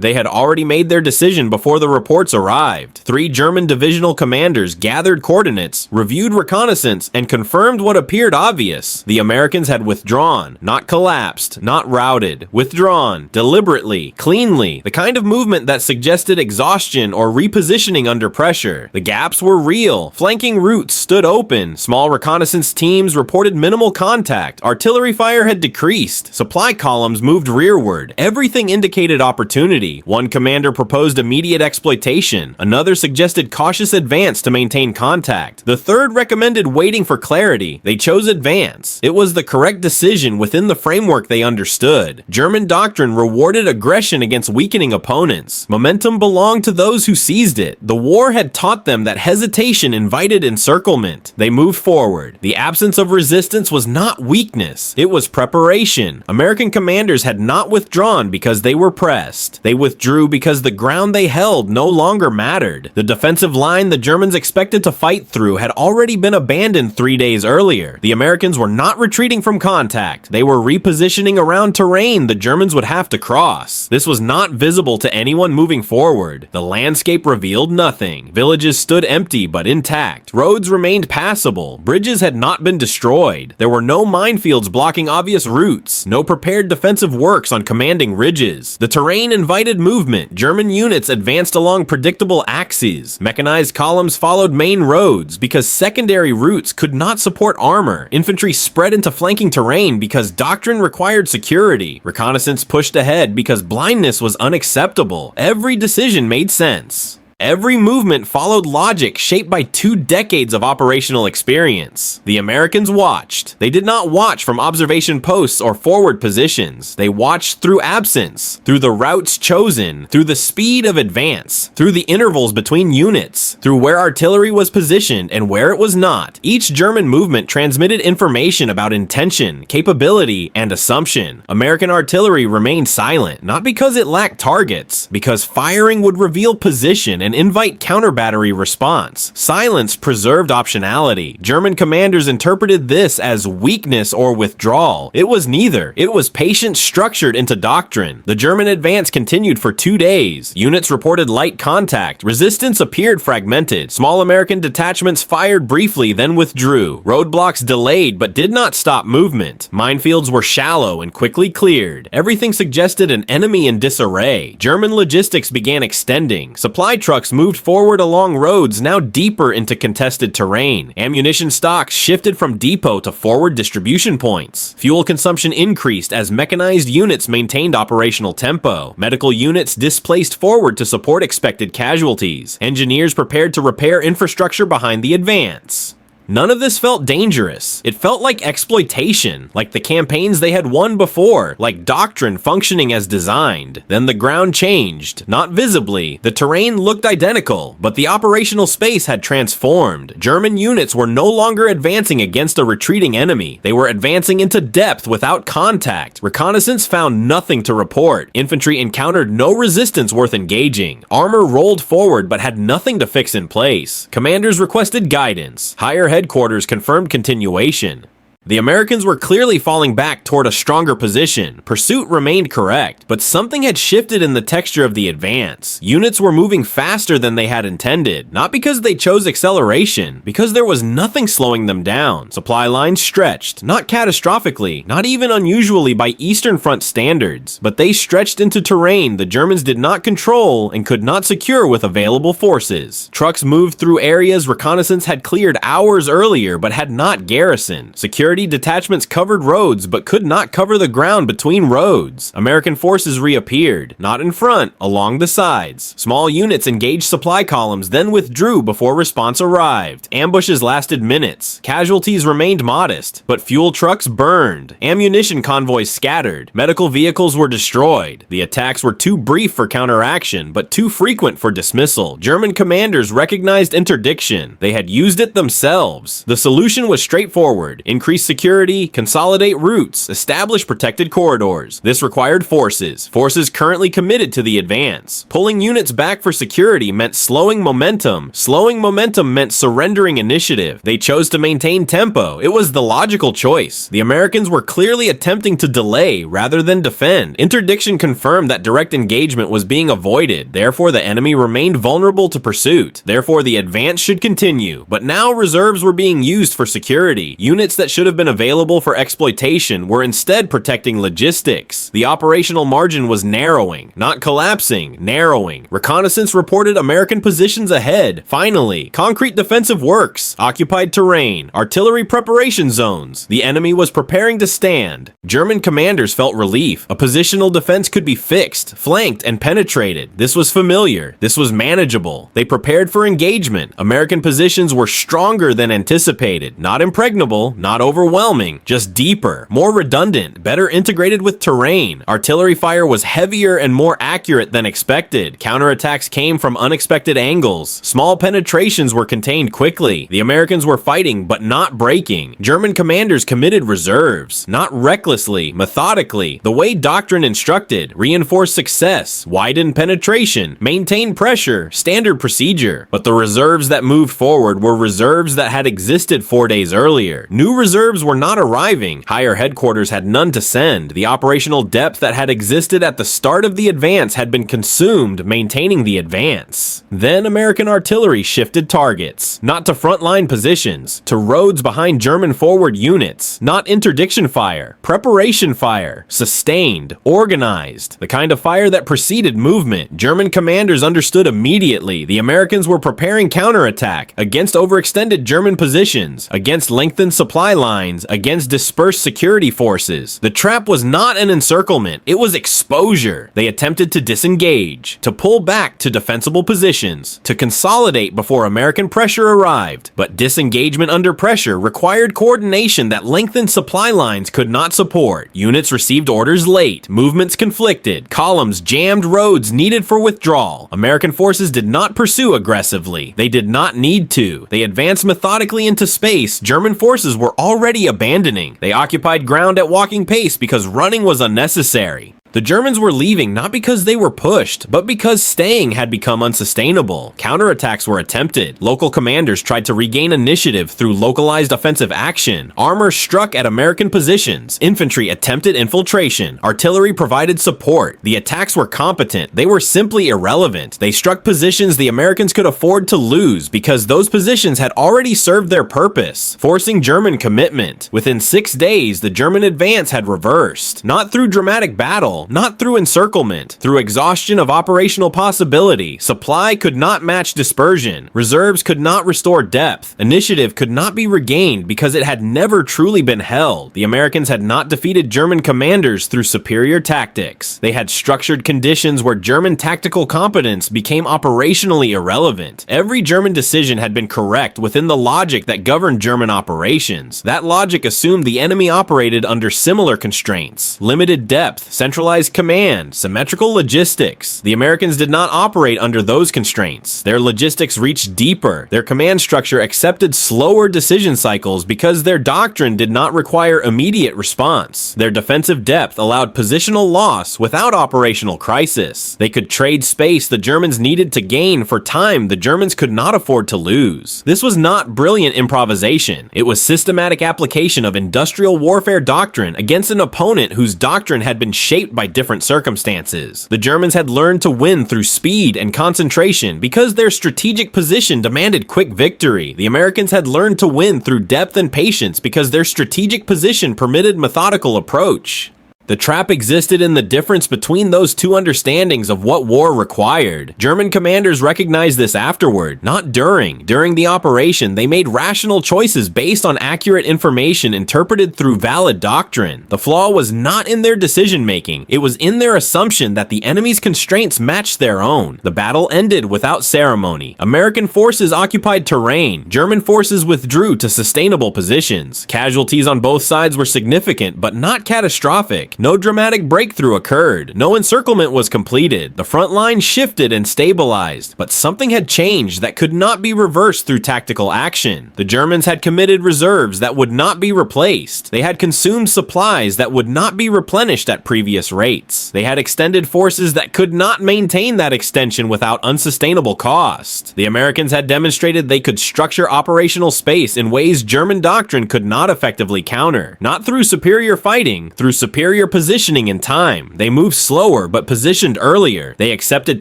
They had already made their decision before the reports arrived. 3 German divisional commanders gathered coordinates, reviewed reconnaissance, and confirmed what appeared obvious. The Americans had withdrawn, not collapsed, not routed. Withdrawn, deliberately, cleanly, the kind of movement that suggested exhaustion or repositioning under pressure. The gaps were real. Flanking routes stood open. Small reconnaissance teams reported minimal contact. Artillery fire had decreased. Supply columns moved rearward. Everything indicated opportunity. One commander proposed immediate exploitation. Another suggested cautious advance to maintain contact. The third recommended waiting for clarity. They chose advance. It was the correct decision within the framework they understood. German doctrine rewarded aggression against weakening opponents. Momentum belonged to those who seized it. The war had taught them that hesitation invited encirclement. They moved forward. The absence of resistance was not weakness. It was preparation. American commanders had not withdrawn because they were pressed. They withdrew because the ground they held no longer mattered. The defensive line the Germans expected to fight through had already been abandoned 3 days earlier. The Americans were not retreating from contact. They were repositioning around terrain the Germans would have to cross. This was not visible to anyone moving forward. The landscape revealed nothing. Villages stood empty but intact. Roads remained passable. Bridges had not been destroyed. There were no minefields blocking obvious routes. No prepared defensive works on commanding ridges. The terrain invited movement. German units advanced along predictable axes. Mechanized columns followed main roads because secondary routes could not support armor. Infantry spread into flanking terrain because doctrine required security. Reconnaissance pushed ahead because blindness was unacceptable. Every decision made sense. Every movement followed logic shaped by 2 decades of operational experience. The Americans watched. They did not watch from observation posts or forward positions. They watched through absence, through the routes chosen, through the speed of advance, through the intervals between units, through where artillery was positioned and where it was not. Each German movement transmitted information about intention, capability, and assumption. American artillery remained silent, not because it lacked targets, because firing would reveal position and invite counter-battery response. Silence preserved optionality. German commanders interpreted this as weakness or withdrawal. It was neither. It was patience structured into doctrine. The German advance continued for 2 days. Units reported light contact. Resistance appeared fragmented. Small American detachments fired briefly, then withdrew. Roadblocks delayed but did not stop movement. Minefields were shallow and quickly cleared. Everything suggested an enemy in disarray. German logistics began extending. Supply trucks moved forward along roads now deeper into contested terrain. Ammunition stocks shifted from depot to forward distribution points. Fuel consumption increased as mechanized units maintained operational tempo. Medical units displaced forward to support expected casualties. Engineers prepared to repair infrastructure behind the advance. None of this felt dangerous. It felt like exploitation, like the campaigns they had won before, like doctrine functioning as designed. Then the ground changed, not visibly. The terrain looked identical, but the operational space had transformed. German units were no longer advancing against a retreating enemy. They were advancing into depth without contact. Reconnaissance found nothing to report. Infantry encountered no resistance worth engaging. Armor rolled forward but had nothing to fix in place. Commanders requested guidance. Higher headquarters confirmed continuation. The Americans were clearly falling back toward a stronger position. Pursuit remained correct, but something had shifted in the texture of the advance. Units were moving faster than they had intended, not because they chose acceleration, because there was nothing slowing them down. Supply lines stretched, not catastrophically, not even unusually by Eastern Front standards, but they stretched into terrain the Germans did not control and could not secure with available forces. Trucks moved through areas reconnaissance had cleared hours earlier but had not garrisoned. Security detachments covered roads but could not cover the ground between roads. American forces reappeared, not in front, along the sides. Small units engaged supply columns, then withdrew before response arrived. Ambushes lasted minutes. Casualties remained modest, but fuel trucks burned. Ammunition convoys scattered. Medical vehicles were destroyed. The attacks were too brief for counteraction, but too frequent for dismissal. German commanders recognized interdiction. They had used it themselves. The solution was straightforward. Increase increase security, consolidate routes, establish protected corridors. This required forces currently committed to the advance. Pulling units back for security meant slowing momentum. Slowing momentum meant surrendering initiative. They chose to maintain tempo. It was the logical choice. The Americans were clearly attempting to delay rather than defend. Interdiction confirmed that direct engagement was being avoided. Therefore, the enemy remained vulnerable to pursuit. Therefore, the advance should continue. But now reserves were being used for security. Units that should have been available for exploitation were instead protecting logistics. The operational margin was narrowing, not collapsing, narrowing. Reconnaissance reported American positions ahead. Finally, concrete defensive works, occupied terrain, artillery preparation zones. The enemy was preparing to stand. German commanders felt relief. A positional defense could be fixed, flanked, and penetrated. This was familiar. This was manageable. They prepared for engagement. American positions were stronger than anticipated. Not impregnable, not overwhelming, just deeper, more redundant, better integrated with terrain. Artillery fire was heavier and more accurate than expected. Counterattacks came from unexpected angles. Small penetrations were contained quickly. The Americans were fighting, but not breaking. German commanders committed reserves, not recklessly, methodically, the way doctrine instructed. Reinforce success, widen penetration, maintain pressure, standard procedure. But the reserves that moved forward were reserves that had existed 4 days earlier. New reserves were not arriving. Higher headquarters had none to send. The operational depth that had existed at the start of the advance had been consumed maintaining the advance. Then American artillery shifted targets, not to frontline positions, to roads behind German forward units, not interdiction fire, preparation fire, sustained, organized, the kind of fire that preceded movement. German commanders understood immediately the Americans were preparing counterattack against overextended German positions, against lengthened supply lines, against dispersed security forces. The trap was not an encirclement, it was exposure. They attempted to disengage, to pull back to defensible positions, to consolidate before American pressure arrived. But disengagement under pressure required coordination that lengthened supply lines could not support. Units received orders late, movements conflicted, columns jammed roads needed for withdrawal. American forces did not pursue aggressively. They did not need to. They advanced methodically into space German forces were already abandoning. They occupied ground at walking pace because running was unnecessary. The Germans were leaving not because they were pushed, but because staying had become unsustainable. Counterattacks were attempted. Local commanders tried to regain initiative through localized offensive action. Armor struck at American positions. Infantry attempted infiltration. Artillery provided support. The attacks were competent. They were simply irrelevant. They struck positions the Americans could afford to lose because those positions had already served their purpose, forcing German commitment. Within 6 days, the German advance had reversed. Not through dramatic battle, not through encirclement, through exhaustion of operational possibility. Supply could not match dispersion. Reserves could not restore depth. Initiative could not be regained because it had never truly been held. The Americans had not defeated German commanders through superior tactics. They had structured conditions where German tactical competence became operationally irrelevant. Every German decision had been correct within the logic that governed German operations. That logic assumed the enemy operated under similar constraints: limited depth, centralized command, symmetrical logistics. The Americans did not operate under those constraints. Their logistics reached deeper. Their command structure accepted slower decision cycles because their doctrine did not require immediate response. Their defensive depth allowed positional loss without operational crisis. They could trade space the Germans needed to gain for time the Germans could not afford to lose. This was not brilliant improvisation. It was systematic application of industrial warfare doctrine against an opponent whose doctrine had been shaped by different circumstances. The Germans had learned to win through speed and concentration because their strategic position demanded quick victory. The Americans had learned to win through depth and patience because their strategic position permitted methodical approach. The trap existed in the difference between those two understandings of what war required. German commanders recognized this afterward, not during. During the operation, they made rational choices based on accurate information interpreted through valid doctrine. The flaw was not in their decision-making. It was in their assumption that the enemy's constraints matched their own. The battle ended without ceremony. American forces occupied terrain. German forces withdrew to sustainable positions. Casualties on both sides were significant, but not catastrophic. attack. No dramatic breakthrough occurred. No encirclement was completed. The front line shifted and stabilized, but something had changed that could not be reversed through tactical action. The Germans had committed reserves that would not be replaced. They had consumed supplies that would not be replenished at previous rates. They had extended forces that could not maintain that extension without unsustainable cost. The Americans had demonstrated they could structure operational space in ways German doctrine could not effectively counter. Not through superior fighting, through superior positioning and time. They moved slower but positioned earlier. They accepted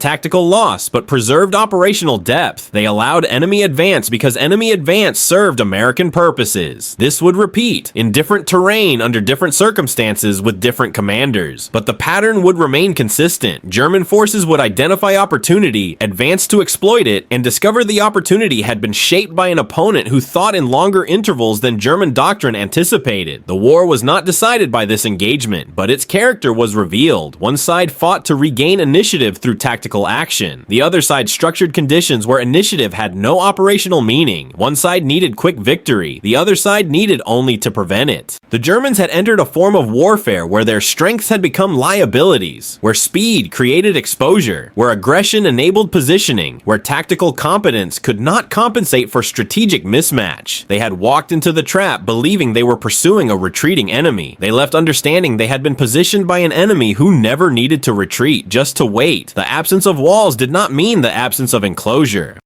tactical loss but preserved operational depth. They allowed enemy advance because enemy advance served American purposes. This would repeat in different terrain under different circumstances with different commanders, but the pattern would remain consistent. German forces would identify opportunity, advance to exploit it, and discover the opportunity had been shaped by an opponent who thought in longer intervals than German doctrine anticipated. The war was not decided by this engagement, but its character was revealed. One side fought to regain initiative through tactical action. The other side structured conditions where initiative had no operational meaning. One side needed quick victory. The other side needed only to prevent it. The Germans had entered a form of warfare where their strengths had become liabilities, where speed created exposure, where aggression enabled positioning, where tactical competence could not compensate for strategic mismatch. They had walked into the trap believing they were pursuing a retreating enemy. They left understanding they had been positioned by an enemy who never needed to retreat, just to wait. The absence of walls did not mean the absence of enclosure.